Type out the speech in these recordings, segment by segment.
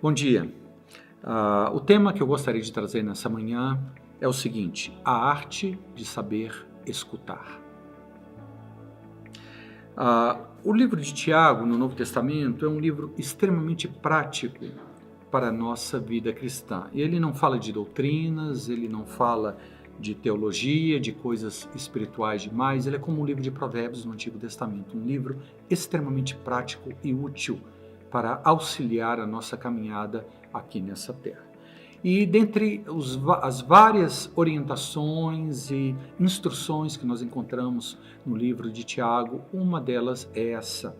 Bom dia. O tema que eu gostaria de trazer nessa manhã é o seguinte: a arte de saber escutar. O livro de Tiago, no Novo Testamento, é um livro extremamente prático para a nossa vida cristã. Ele não fala de doutrinas, ele não fala de teologia, de coisas espirituais demais. Ele é como um livro de Provérbios no Antigo Testamento, um livro extremamente prático e útil para auxiliar a nossa caminhada aqui nessa terra. E dentre as várias orientações e instruções que nós encontramos no livro de Tiago, uma delas é essa,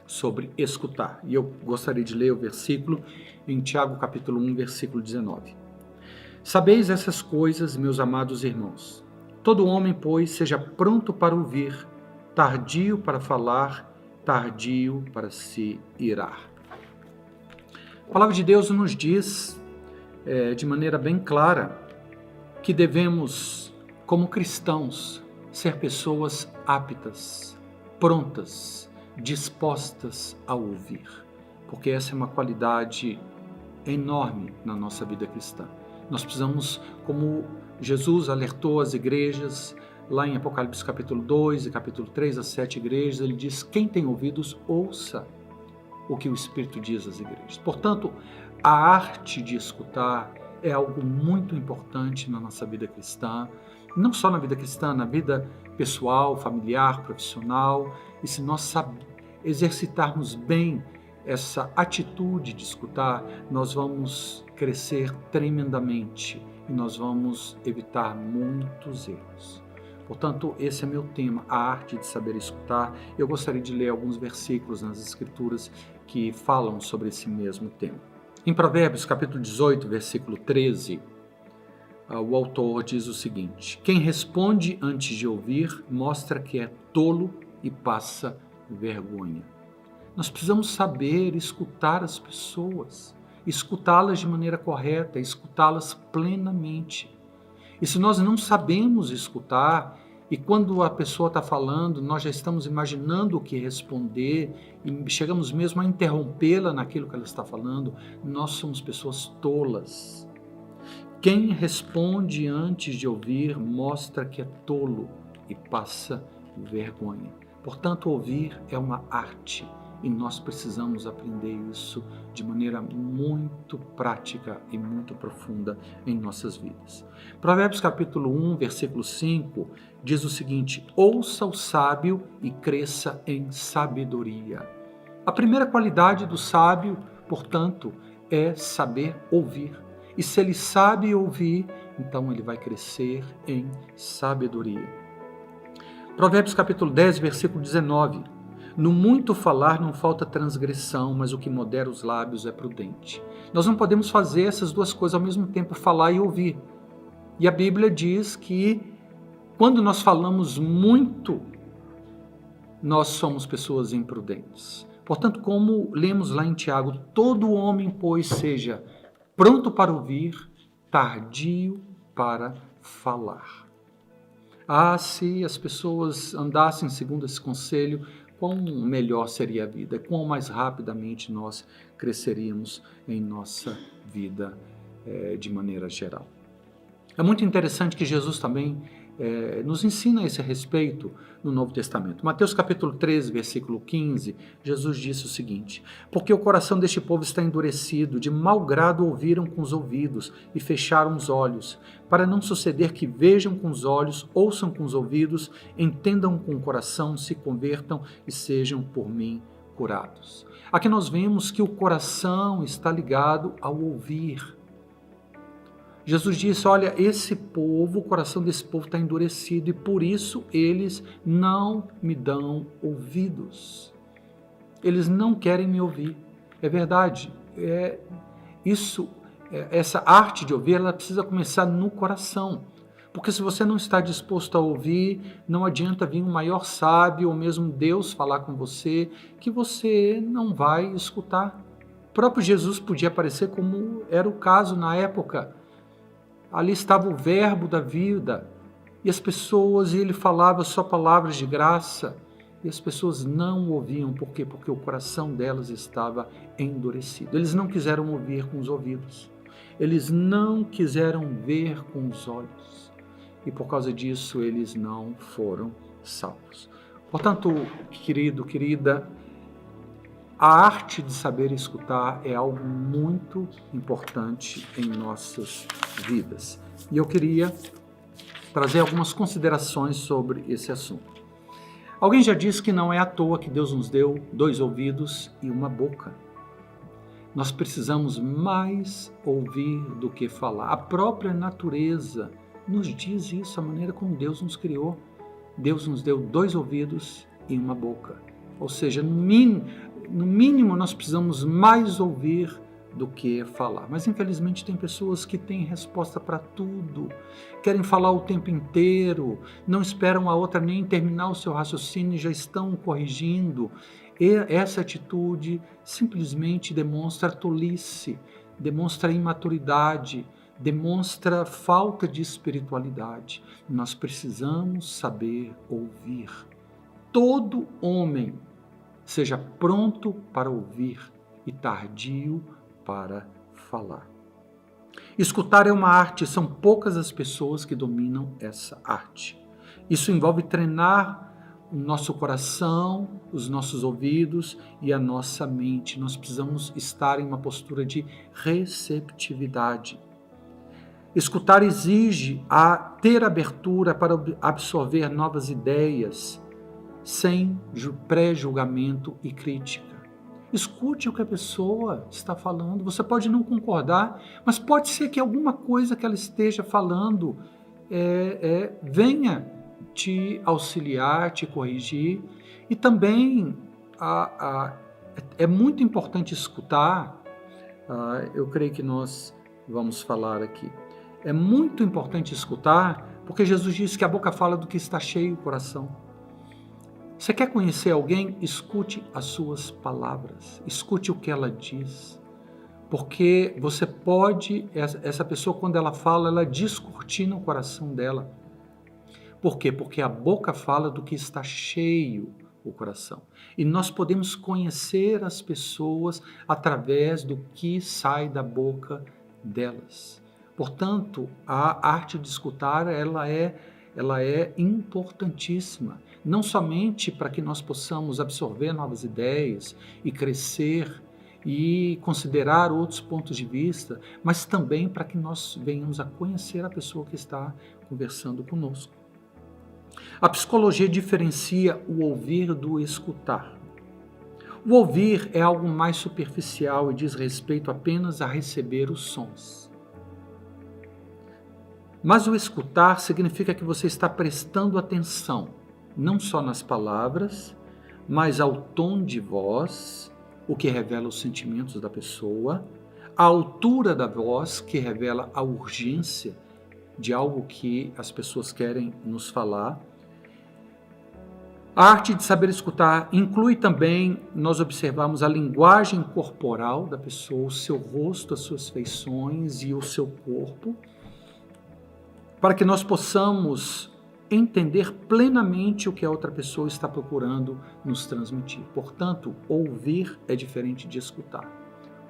sobre escutar. E eu gostaria de ler o versículo em Tiago capítulo 1, versículo 19. Sabeis essas coisas, meus amados irmãos. Todo homem, pois, seja pronto para ouvir, tardio para falar, tardio para se irar. A palavra de Deus nos diz de maneira bem clara que devemos, como cristãos, ser pessoas aptas, prontas, dispostas a ouvir, porque essa é uma qualidade enorme na nossa vida cristã. Nós precisamos, como Jesus alertou as igrejas, lá em Apocalipse capítulo 2 e capítulo 3, as 7 igrejas, ele diz: quem tem ouvidos, ouça o que o Espírito diz às igrejas. Portanto, a arte de escutar é algo muito importante na nossa vida cristã, não só na vida cristã, na vida pessoal, familiar, profissional. E se nós exercitarmos bem essa atitude de escutar, nós vamos crescer tremendamente e nós vamos evitar muitos erros. Portanto, esse é meu tema, a arte de saber escutar. Eu gostaria de ler alguns versículos nas Escrituras que falam sobre esse mesmo tema. Em Provérbios, capítulo 18, versículo 13, o autor diz o seguinte: quem responde antes de ouvir mostra que é tolo e passa vergonha. Nós precisamos saber escutar as pessoas, escutá-las de maneira correta, escutá-las plenamente. E se nós não sabemos escutar, e quando a pessoa está falando, nós já estamos imaginando o que responder, e chegamos mesmo a interrompê-la naquilo que ela está falando, nós somos pessoas tolas. Quem responde antes de ouvir mostra que é tolo e passa vergonha. Portanto, ouvir é uma arte. E nós precisamos aprender isso de maneira muito prática e muito profunda em nossas vidas. Provérbios capítulo 1, versículo 5, diz o seguinte: ouça o sábio e cresça em sabedoria. A primeira qualidade do sábio, portanto, é saber ouvir. E se ele sabe ouvir, então ele vai crescer em sabedoria. Provérbios capítulo 10, versículo 19. No muito falar não falta transgressão, mas o que modera os lábios é prudente. Nós não podemos fazer essas duas coisas ao mesmo tempo, falar e ouvir. E a Bíblia diz que quando nós falamos muito, nós somos pessoas imprudentes. Portanto, como lemos lá em Tiago, todo homem, pois, seja pronto para ouvir, tardio para falar. Se as pessoas andassem segundo esse conselho, quão melhor seria a vida, quão mais rapidamente nós cresceríamos em nossa vida de maneira geral. É muito interessante que Jesus também nos ensina a esse respeito no Novo Testamento. Mateus capítulo 13, versículo 15, Jesus disse o seguinte: porque o coração deste povo está endurecido, de mau grado ouviram com os ouvidos e fecharam os olhos, para não suceder que vejam com os olhos, ouçam com os ouvidos, entendam com o coração, se convertam e sejam por mim curados. Aqui nós vemos que o coração está ligado ao ouvir. Jesus disse: olha, esse povo, o coração desse povo está endurecido e por isso eles não me dão ouvidos. Eles não querem me ouvir. É verdade. Essa arte de ouvir, ela precisa começar no coração. Porque se você não está disposto a ouvir, não adianta vir um maior sábio ou mesmo Deus falar com você, que você não vai escutar. O próprio Jesus podia aparecer como era o caso na época. Ali estava o verbo da vida, e as pessoas, e ele falava só palavras de graça, E as pessoas não ouviam, por quê? Porque o coração delas estava endurecido. Eles não quiseram ouvir com os ouvidos. Eles não quiseram ver com os olhos. E por causa disso, eles não foram salvos. Portanto, querido, querida, a arte de saber escutar é algo muito importante em nossas vidas. E eu queria trazer algumas considerações sobre esse assunto. Alguém já disse que não é à toa que Deus nos deu 2 ouvidos e uma boca. Nós precisamos mais ouvir do que falar. A própria natureza nos diz isso, a maneira como Deus nos criou. Deus nos deu 2 ouvidos e uma boca. Ou seja, no mínimo nós precisamos mais ouvir do que falar. Mas infelizmente tem pessoas que têm resposta para tudo, querem falar o tempo inteiro, não esperam a outra nem terminar o seu raciocínio e já estão corrigindo. E essa atitude simplesmente demonstra tolice, demonstra imaturidade, demonstra falta de espiritualidade. Nós precisamos saber ouvir. Todo homem seja pronto para ouvir e tardio para falar. Escutar é uma arte, são poucas as pessoas que dominam essa arte. Isso envolve treinar o nosso coração, os nossos ouvidos e a nossa mente. Nós precisamos estar em uma postura de receptividade. Escutar exige ter abertura para absorver novas ideias, sem pré-julgamento e crítica. Escute o que a pessoa está falando. Você pode não concordar, mas pode ser que alguma coisa que ela esteja falando venha te auxiliar, te corrigir. E também é muito importante escutar. Eu creio que nós vamos falar aqui. É muito importante escutar, porque Jesus disse que a boca fala do que está cheio o coração. Você quer conhecer alguém? Escute as suas palavras, escute o que ela diz, porque você pode, essa pessoa quando ela fala, ela descortina o coração dela. Por quê? Porque a boca fala do que está cheio o coração. E nós podemos conhecer as pessoas através do que sai da boca delas. Portanto, a arte de escutar, ela é importantíssima, não somente para que nós possamos absorver novas ideias e crescer e considerar outros pontos de vista, mas também para que nós venhamos a conhecer a pessoa que está conversando conosco. A psicologia diferencia o ouvir do escutar. O ouvir é algo mais superficial e diz respeito apenas a receber os sons. Mas o escutar significa que você está prestando atenção, não só nas palavras, mas ao tom de voz, o que revela os sentimentos da pessoa, a altura da voz, que revela a urgência de algo que as pessoas querem nos falar. A arte de saber escutar inclui também nós observarmos a linguagem corporal da pessoa, o seu rosto, as suas feições e o seu corpo, para que nós possamos entender plenamente o que a outra pessoa está procurando nos transmitir. Portanto, ouvir é diferente de escutar.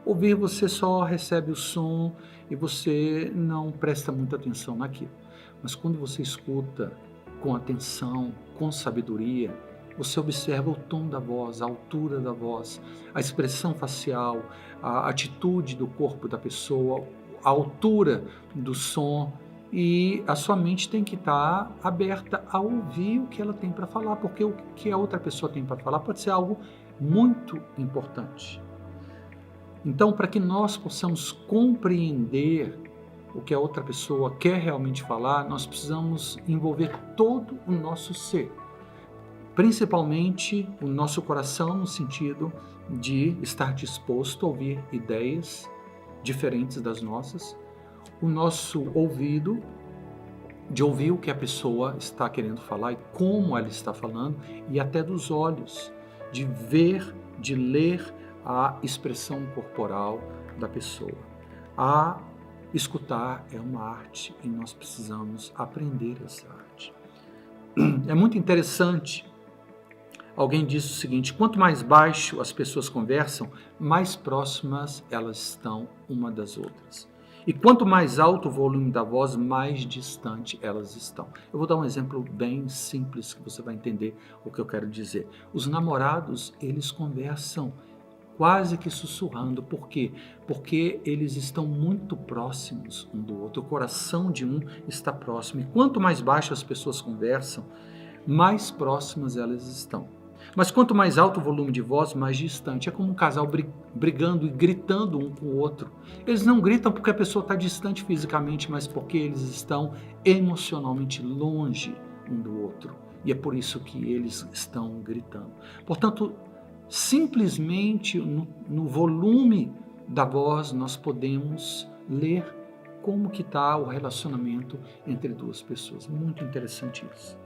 Ouvir, você só recebe o som e você não presta muita atenção naquilo. Mas quando você escuta com atenção, com sabedoria, você observa o tom da voz, a altura da voz, a expressão facial, a atitude do corpo da pessoa, a altura do som, e a sua mente tem que estar aberta a ouvir o que ela tem para falar, porque o que a outra pessoa tem para falar pode ser algo muito importante. Então, para que nós possamos compreender o que a outra pessoa quer realmente falar, nós precisamos envolver todo o nosso ser, principalmente o nosso coração, no sentido de estar disposto a ouvir ideias diferentes das nossas, o nosso ouvido, de ouvir o que a pessoa está querendo falar e como ela está falando, e até dos olhos, de ver, de ler a expressão corporal da pessoa. A escutar é uma arte e nós precisamos aprender essa arte. É muito interessante Alguém disse o seguinte: quanto mais baixo as pessoas conversam, mais próximas elas estão uma das outras. E quanto mais alto o volume da voz, mais distante elas estão. Eu vou dar um exemplo bem simples que você vai entender o que eu quero dizer. Os namorados, eles conversam quase que sussurrando. Por quê? Porque eles estão muito próximos um do outro. O coração de um está próximo. E quanto mais baixo as pessoas conversam, mais próximas elas estão. Mas quanto mais alto o volume de voz, mais distante. É como um casal brigando e gritando um com o outro. Eles não gritam porque a pessoa está distante fisicamente, mas porque eles estão emocionalmente longe um do outro. E é por isso que eles estão gritando. Portanto, simplesmente no volume da voz nós podemos ler como que está o relacionamento entre duas pessoas. Muito interessante isso.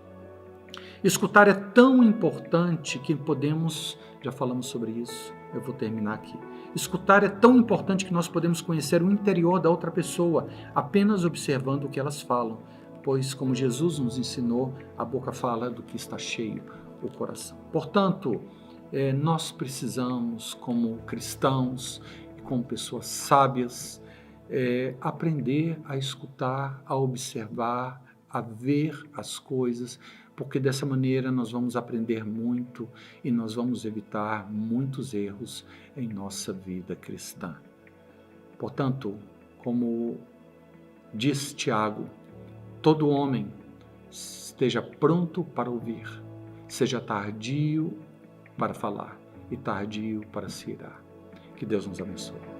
Escutar é tão importante que podemos, já falamos sobre isso, eu vou terminar aqui. Escutar é tão importante que nós podemos conhecer o interior da outra pessoa apenas observando o que elas falam, pois, como Jesus nos ensinou, a boca fala do que está cheio o coração. Portanto, nós precisamos, como cristãos e como pessoas sábias, aprender a escutar, a observar, a ver as coisas, porque dessa maneira nós vamos aprender muito e nós vamos evitar muitos erros em nossa vida cristã. Portanto, como diz Tiago, todo homem esteja pronto para ouvir, seja tardio para falar e tardio para se irar. Que Deus nos abençoe.